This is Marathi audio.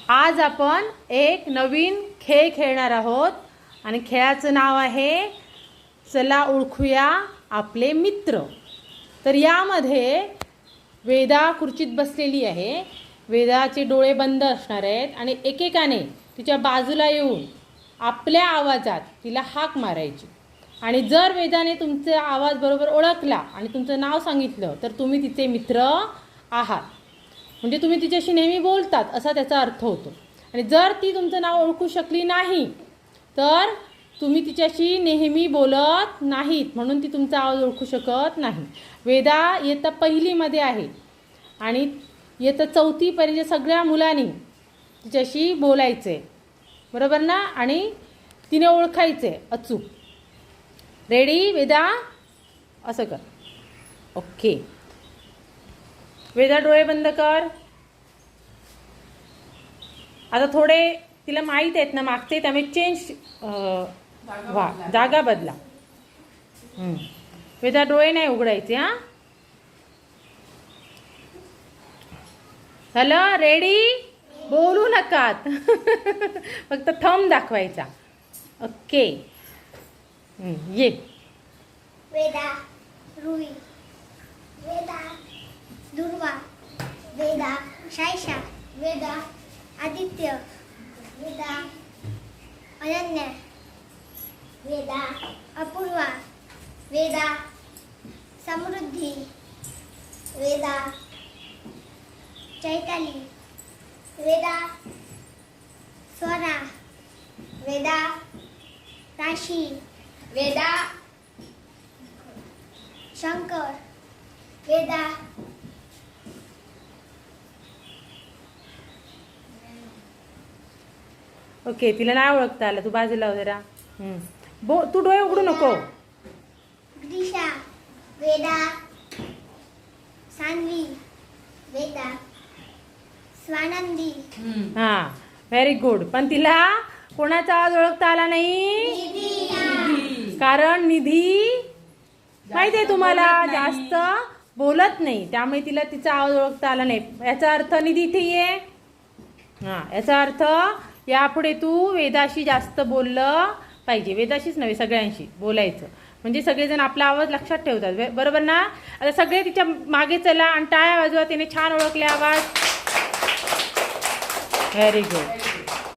आज आपण एक नवीन खेळ खेळणार आहोत आणि खेळाचं नाव आहे चला ओळखूया आपले मित्र। तर यामध्ये वेदा खुर्चीत बसलेली आहे। वेदाचे डोळे बंद असणार आहेत आणि एकेकाने तिच्या बाजूला येऊन आपल्या आवाजात तिला हाक मारायची आणि जर वेदाने तुमचा आवाज बरोबर ओळखला आणि तुमचं नाव सांगितलं तर तुम्ही तिचे मित्र आहात, म्हणजे तुम्ही तिच्याशी नेहमी बोलतात असा त्याचा अर्थ होतो। आणि जर ती तुमचं नाव ओळखू शकली नाही तर तुम्ही तिच्याशी नेहमी बोलत नाहीत, म्हणून ती तुमचा आवाज ओळखू शकत नाही। वेदा इयत्ता पहिलीमध्ये आहे आणि इयत्ता चौथीपर्यंत सगळ्या मुलांनी तिच्याशी बोलायचे, बरोबर ना? आणि तिने ओळखायचे अचूक। रेडी वेदा? असं कर। ओके वेदा डोळे बंद कर। आता थोडे तिला माहीत आहेत ना मागचे, त्यामुळे चेंज जागा बदला। वेदा डोळे नाही उघडायचे हां। झालं? रेडी? बोलू नकात फक्त थंब दाखवायचा। ओके ये। वेदा, रुही, वेदा, दुर्वा, वेदा, शायशा, वेदा, आदित्य, वेदा, अनन्या, वेदा, अपूर्वा, वेदा, समृद्धी, वेदा, चैताली, वेदा, स्वरा, वेदा, राशी, वेदा, शंकर, वेदा, ओके तिला नाही ओळखता आलं, तू बाजूला हो जरा। तू डोळे उघडू नको। ग्रीषा, वेदा, सान्वी, वेदा, स्वानंदी, हां व्हेरी गुड। पण तिला कोणाचा आवाज ओळखता आला नाही, कारण निधी माहिती आहे तुम्हाला जास्त बोलत नाही, त्यामुळे तिला तिचा आवाज ओळखता आला नाही। याचा अर्थ निधी इथे ये। हां याचा अर्थ यापुढे तू वेदाशी जास्त बोललं पाहिजे, वेदाशीच नव्हे सगळ्यांशी बोलायचं, म्हणजे सगळेजण आपला आवाज लक्षात ठेवतात, बरोबर ना? आता सगळे तिच्या मागे चला आणि टाळ्या वाजवा, तिने छान ओळखले आवाज। Very good.